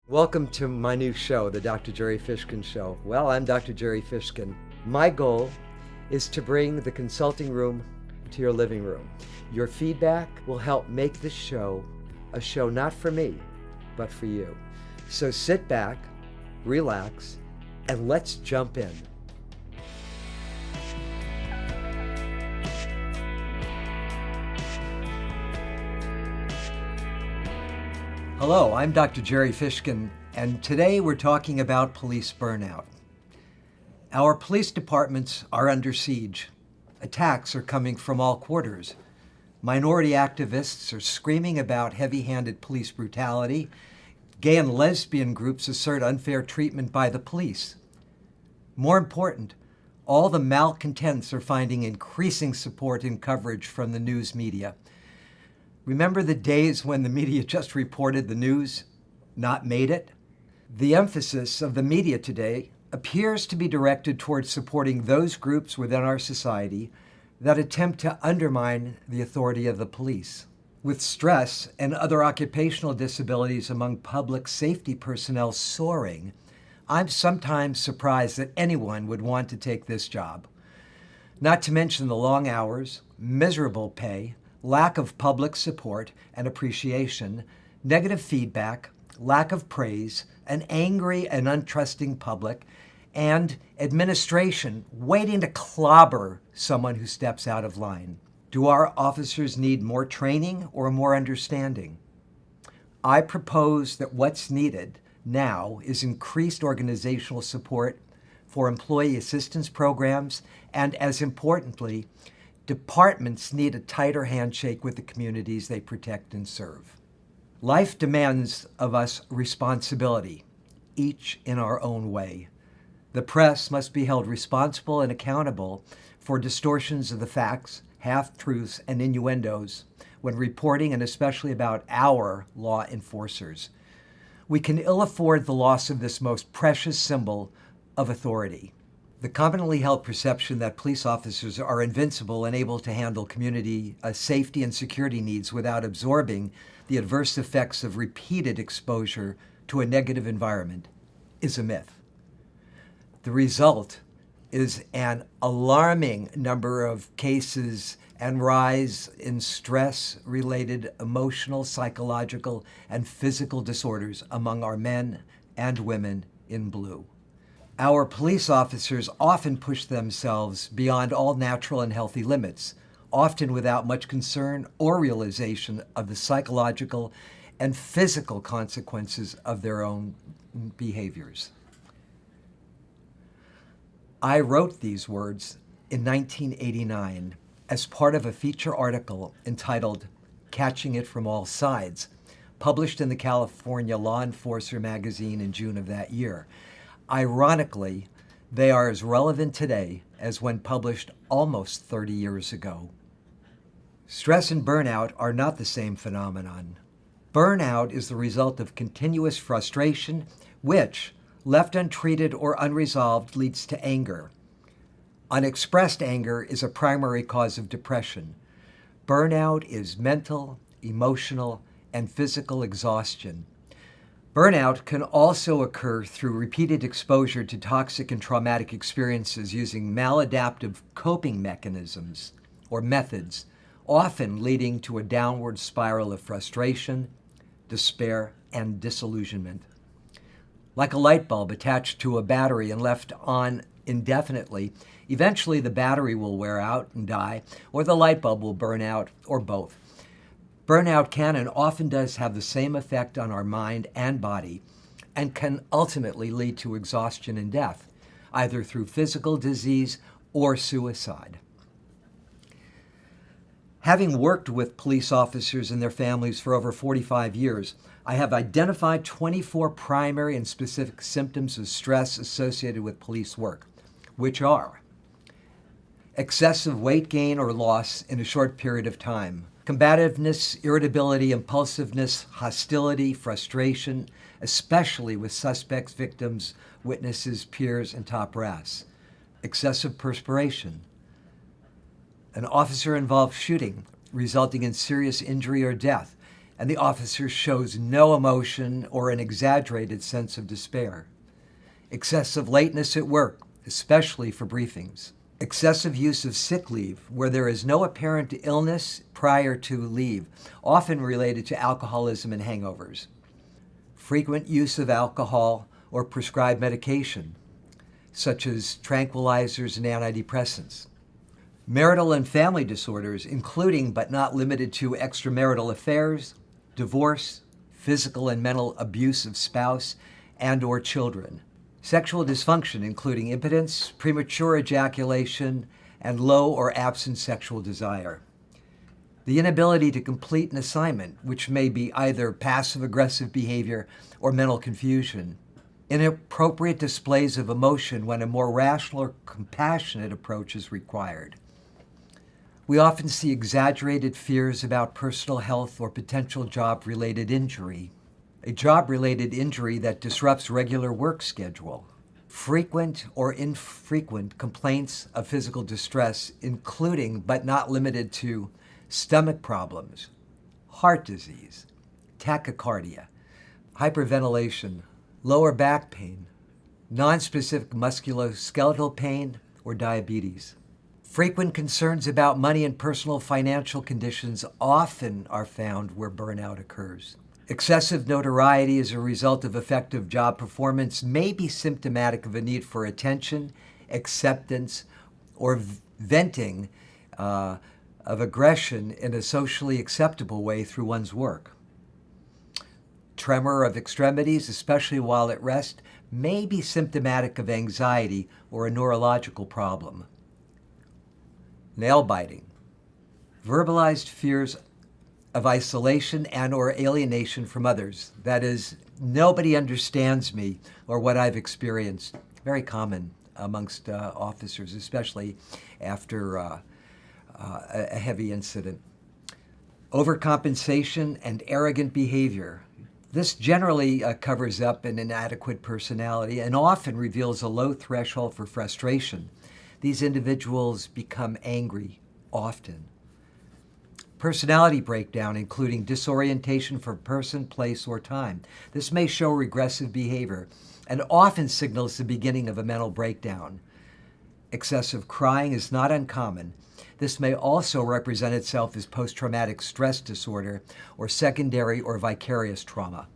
Welcome to my new show, the Dr. Gerry Fishkin Show. Well, I'm Dr. Gerry Fishkin. My goal is to bring the consulting room to your living room. Your feedback will help make this show a show not for me, but for you. So sit back, relax, and let's jump in. Hello, I'm Dr. Gerry Fishkin, and today we're talking about police burnout. Our police departments are under siege. Attacks are coming from all quarters. Minority activists are screaming about heavy-handed police brutality. Gay and lesbian groups assert unfair treatment by the police. More important, all the malcontents are finding increasing support and coverage from the news media. Remember the days when the media just reported the news, not made it? The emphasis of the media today appears to be directed towards supporting those groups within our society that attempt to undermine the authority of the police. With stress and other occupational disabilities among public safety personnel soaring, I'm sometimes surprised that anyone would want to take this job. Not to mention the long hours, miserable pay, lack of public support and appreciation, negative feedback, lack of praise, an angry and untrusting public, and administration waiting to clobber someone who steps out of line. Do our officers need more training or more understanding? I propose that what's needed now is increased organizational support for employee assistance programs, and as importantly, departments need a tighter handshake with the communities they protect and serve. Life demands of us responsibility, each in our own way. The press must be held responsible and accountable for distortions of the facts, half-truths, and innuendos when reporting, and especially about our law enforcers. We can ill afford the loss of this most precious symbol of authority. The commonly held perception that police officers are invincible and able to handle community safety and security needs without absorbing the adverse effects of repeated exposure to a negative environment is a myth. The result is an alarming number of cases and rise in stress-related emotional, psychological, and physical disorders among our men and women in blue. Our police officers often push themselves beyond all natural and healthy limits, often without much concern or realization of the psychological and physical consequences of their own behaviors. I wrote these words in 1989 as part of a feature article entitled "Catching It from All Sides," published in the California Law Enforcer magazine in June of that year. Ironically, they are as relevant today as when published almost 30 years ago. Stress and burnout are not the same phenomenon. Burnout is the result of continuous frustration, which, left untreated or unresolved, leads to anger. Unexpressed anger is a primary cause of depression. Burnout is mental, emotional, and physical exhaustion. Burnout can also occur through repeated exposure to toxic and traumatic experiences using maladaptive coping mechanisms or methods, often leading to a downward spiral of frustration, despair, and disillusionment. Like a light bulb attached to a battery and left on indefinitely, eventually the battery will wear out and die, or the light bulb will burn out, or both. Burnout can and often does have the same effect on our mind and body, and can ultimately lead to exhaustion and death, either through physical disease or suicide. Having worked with police officers and their families for over 45 years, I have identified 24 primary and specific symptoms of stress associated with police work, which are excessive weight gain or loss in a short period of time, combativeness, irritability, impulsiveness, hostility, frustration, especially with suspects, victims, witnesses, peers, and top brass, excessive perspiration, an officer-involved shooting resulting in serious injury or death, and the officer shows no emotion or an exaggerated sense of despair. Excessive lateness at work, especially for briefings. Excessive use of sick leave, where there is no apparent illness prior to leave, often related to alcoholism and hangovers. Frequent use of alcohol or prescribed medication, such as tranquilizers and antidepressants. Marital and family disorders, including but not limited to extramarital affairs, divorce, physical and mental abuse of spouse and/or children. Sexual dysfunction, including impotence, premature ejaculation, and low or absent sexual desire. The inability to complete an assignment, which may be either passive-aggressive behavior or mental confusion. Inappropriate displays of emotion when a more rational or compassionate approach is required. We often see exaggerated fears about personal health or potential job-related injury. A job-related injury that disrupts regular work schedule. Frequent or infrequent complaints of physical distress, including but not limited to stomach problems, heart disease, tachycardia, hyperventilation, lower back pain, nonspecific musculoskeletal pain, or diabetes. Frequent concerns about money and personal financial conditions often are found where burnout occurs. Excessive notoriety as a result of effective job performance may be symptomatic of a need for attention, acceptance, or venting of aggression in a socially acceptable way through one's work. Tremor of extremities, especially while at rest, may be symptomatic of anxiety or a neurological problem. Nail biting. Verbalized fears of isolation and or alienation from others. That is, nobody understands me or what I've experienced. Very common amongst officers, especially after a heavy incident. Overcompensation and arrogant behavior. This generally covers up an inadequate personality and often reveals a low threshold for frustration. These individuals become angry often. Personality breakdown, including disorientation for person, place, or time. This may show regressive behavior and often signals the beginning of a mental breakdown. Excessive crying is not uncommon. This may also represent itself as post-traumatic stress disorder or secondary or vicarious trauma.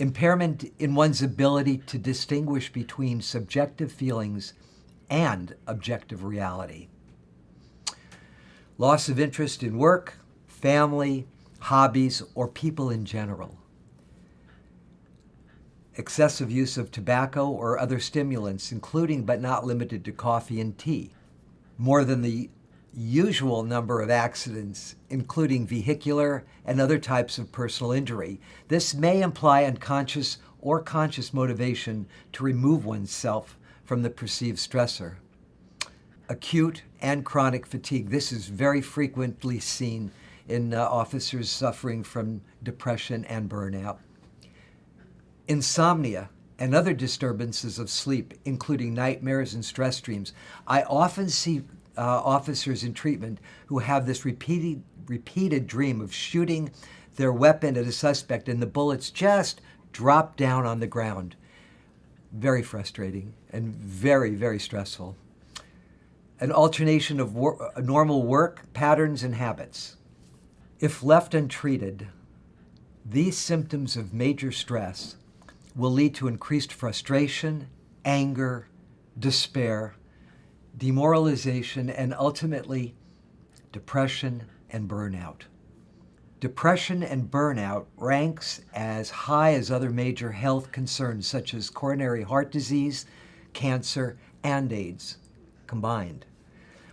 Impairment in one's ability to distinguish between subjective feelings and objective reality. Loss of interest in work, family, hobbies, or people in general. Excessive use of tobacco or other stimulants, including but not limited to coffee and tea. More than the usual number of accidents, including vehicular and other types of personal injury. This may imply unconscious or conscious motivation to remove oneself from the perceived stressor. Acute and chronic fatigue. This is very frequently seen in officers suffering from depression and burnout. Insomnia and other disturbances of sleep, including nightmares and stress dreams. I often see officers in treatment who have this repeated dream of shooting their weapon at a suspect and the bullets just drop down on the ground. Very frustrating and very, very stressful. An alternation of normal work patterns and habits. If left untreated, these symptoms of major stress will lead to increased frustration, anger, despair, demoralization, and ultimately depression and burnout. Depression and burnout ranks as high as other major health concerns such as coronary heart disease, cancer, and AIDS combined.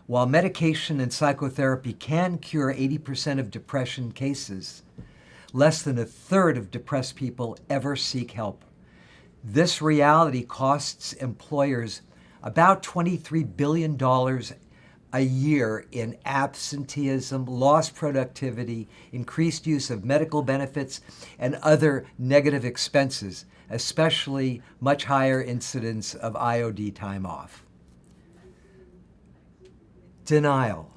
While medication and psychotherapy can cure 80% of depression cases, less than a third of depressed people ever seek help. This reality costs employers about $23 billion a year in absenteeism, lost productivity, increased use of medical benefits, and other negative expenses, especially much higher incidence of IOD time off. Denial.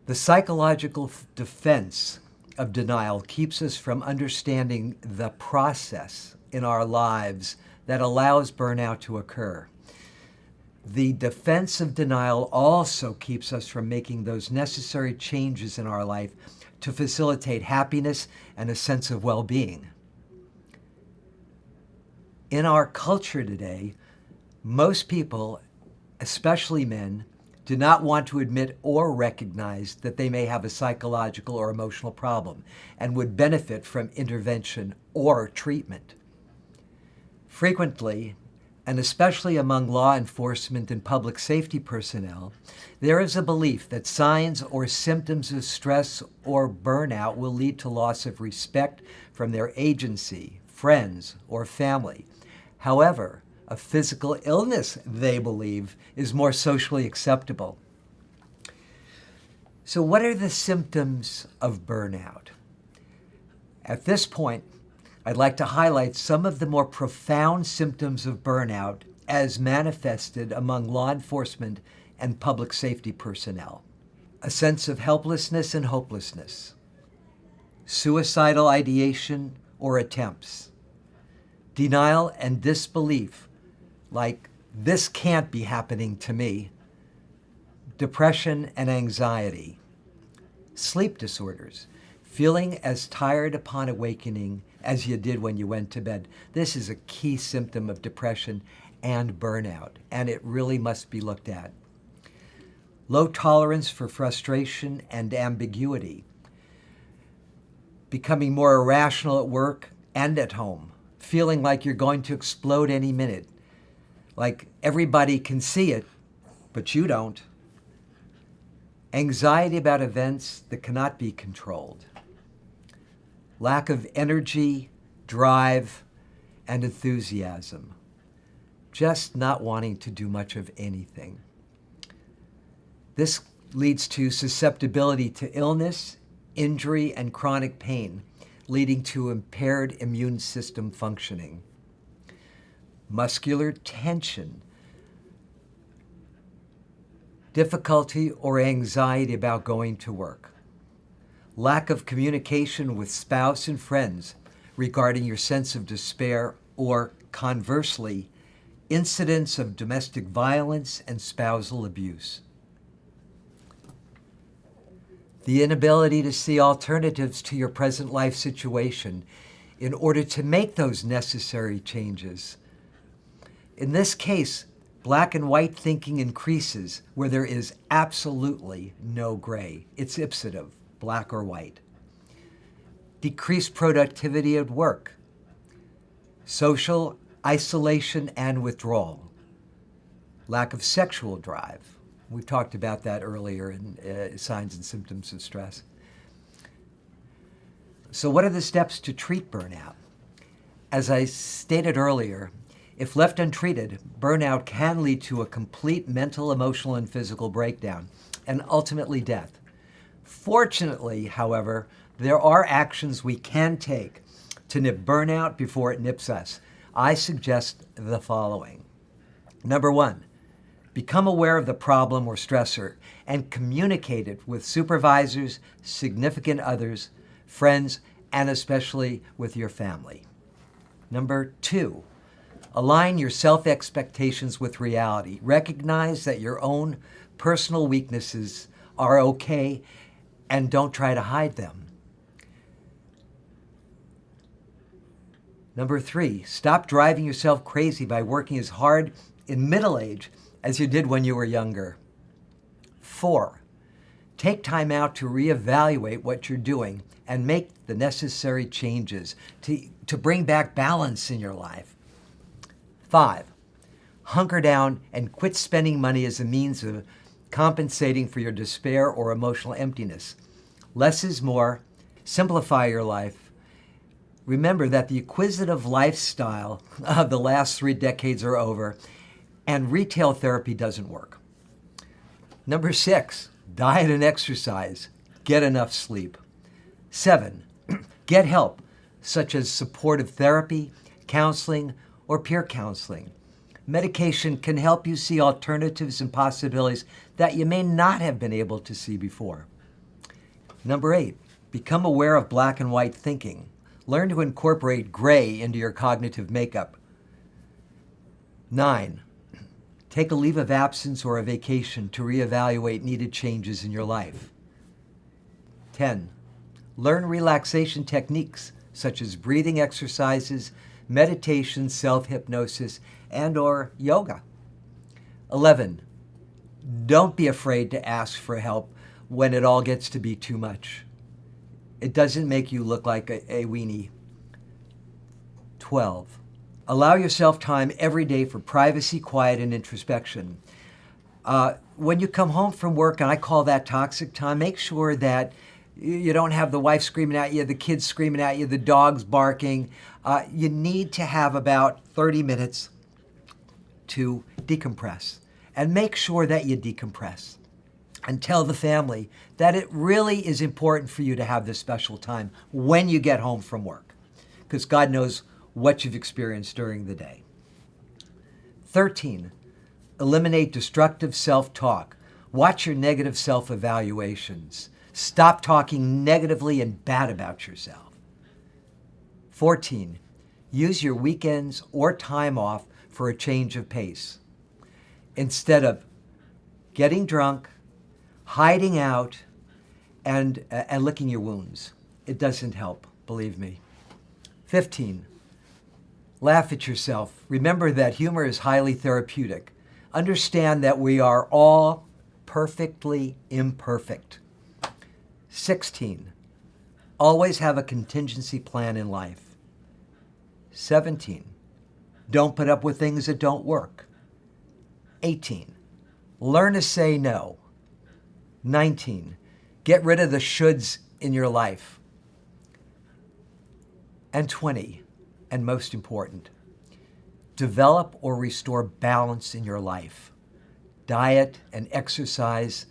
The psychological defense of denial keeps us from understanding the process in our lives that allows burnout to occur. The defense of denial also keeps us from making those necessary changes in our life to facilitate happiness and a sense of well-being. In our culture today, most people, especially men, do not want to admit or recognize that they may have a psychological or emotional problem and would benefit from intervention or treatment. Frequently, and especially among law enforcement and public safety personnel, there is a belief that signs or symptoms of stress or burnout will lead to loss of respect from their agency, friends, or family. However, a physical illness, they believe, is more socially acceptable. So what are the symptoms of burnout? At this point, I'd like to highlight some of the more profound symptoms of burnout as manifested among law enforcement and public safety personnel. A sense of helplessness and hopelessness, suicidal ideation or attempts, denial and disbelief, like, this can't be happening to me, depression and anxiety, sleep disorders, feeling as tired upon awakening as you did when you went to bed. This is a key symptom of depression and burnout, and it really must be looked at. Low tolerance for frustration and ambiguity, becoming more irrational at work and at home, feeling like you're going to explode any minute, like everybody can see it, but you don't. Anxiety about events that cannot be controlled. Lack of energy, drive, and enthusiasm. Just not wanting to do much of anything. This leads to susceptibility to illness, injury, and chronic pain, leading to impaired immune system functioning. Muscular tension, difficulty or anxiety about going to work, lack of communication with spouse and friends regarding your sense of despair, or conversely, incidents of domestic violence and spousal abuse. The inability to see alternatives to your present life situation in order to make those necessary changes. In this case, black and white thinking increases where there is absolutely no gray. It's ipsative, black or white. Decreased productivity at work. Social isolation and withdrawal. Lack of sexual drive. We talked about that earlier in signs and symptoms of stress. So what are the steps to treat burnout? As I stated earlier, if left untreated, burnout can lead to a complete mental, emotional, and physical breakdown, and ultimately death. Fortunately, however, there are actions we can take to nip burnout before it nips us. I suggest the following. Number one, become aware of the problem or stressor and communicate it with supervisors, significant others, friends, and especially with your family. Number two, align your self-expectations with reality. Recognize that your own personal weaknesses are okay and don't try to hide them. Number three, stop driving yourself crazy by working as hard in middle age as you did when you were younger. 4, take time out to reevaluate what you're doing and make the necessary changes to bring back balance in your life. 5, hunker down and quit spending money as a means of compensating for your despair or emotional emptiness. Less is more. Simplify your life. Remember that the acquisitive lifestyle of the last 3 decades are over, and retail therapy doesn't work. Number 6, diet and exercise. Get enough sleep. 7, get help, such as supportive therapy, counseling, or peer counseling. Medication can help you see alternatives and possibilities that you may not have been able to see before. Number 8, become aware of black and white thinking. Learn to incorporate gray into your cognitive makeup. 9, take a leave of absence or a vacation to reevaluate needed changes in your life. 10, learn relaxation techniques such as breathing exercises, meditation, self-hypnosis, and/or yoga. 11, don't be afraid to ask for help when it all gets to be too much. It doesn't make you look like a weenie. 12, allow yourself time every day for privacy, quiet, and introspection. When you come home from work, and I call that toxic time, make sure that you don't have the wife screaming at you, the kids screaming at you, the dogs barking. You need to have about 30 minutes to decompress. And make sure that you decompress. And tell the family that it really is important for you to have this special time when you get home from work, because God knows what you've experienced during the day. 13, eliminate destructive self-talk. Watch your negative self-evaluations. Stop talking negatively and bad about yourself. 14, use your weekends or time off for a change of pace. Instead of getting drunk, hiding out, and licking your wounds. It doesn't help, believe me. 15, laugh at yourself. Remember that humor is highly therapeutic. Understand that we are all perfectly imperfect. 16, always have a contingency plan in life. 17, don't put up with things that don't work. 18, learn to say no. 19, get rid of the shoulds in your life. And 20, and most important, develop or restore balance in your life. Diet and exercise,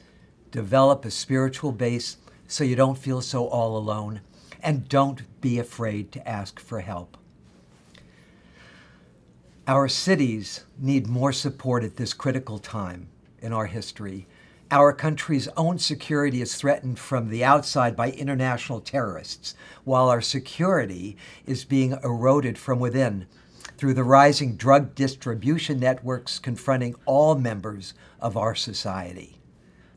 develop a spiritual base so you don't feel so all alone, and don't be afraid to ask for help. Our cities need more support at this critical time in our history. Our country's own security is threatened from the outside by international terrorists, while our security is being eroded from within through the rising drug distribution networks confronting all members of our society.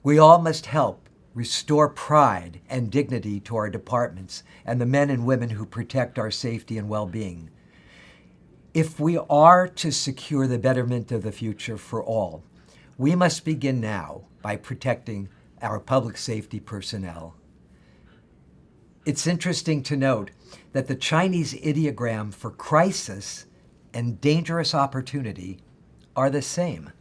We all must help restore pride and dignity to our departments and the men and women who protect our safety and well-being. If we are to secure the betterment of the future for all, we must begin now by protecting our public safety personnel. It's interesting to note that the Chinese ideogram for crisis and dangerous opportunity are the same.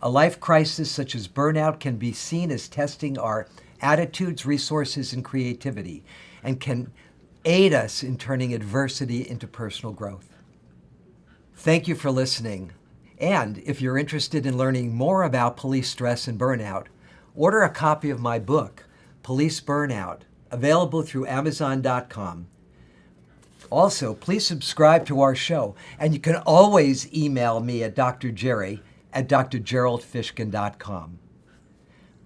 A life crisis such as burnout can be seen as testing our attitudes, resources, and creativity, and can aid us in turning adversity into personal growth. Thank you for listening. And if you're interested in learning more about police stress and burnout, order a copy of my book, Police Burnout, available through Amazon.com. Also, please subscribe to our show, and you can always email me at Dr. Gerry at drgeraldfishkin.com.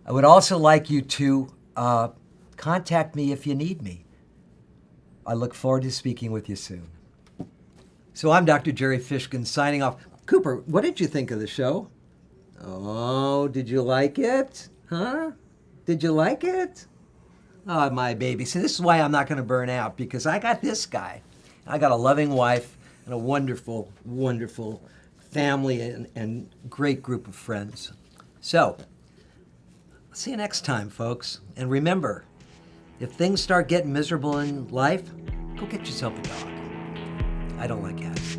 I would also like you to contact me if you need me. I look forward to speaking with you soon. So I'm Dr. Gerry Fishkin signing off. Cooper, what did you think of the show? Oh, did you like it? Huh? Did you like it? Oh, my baby. See, this is why I'm not going to burn out, because I got this guy. I got a loving wife and a wonderful, wonderful family and great group of friends. So, see you next time, folks. And remember, if things start getting miserable in life, go get yourself a dog. I don't like cats.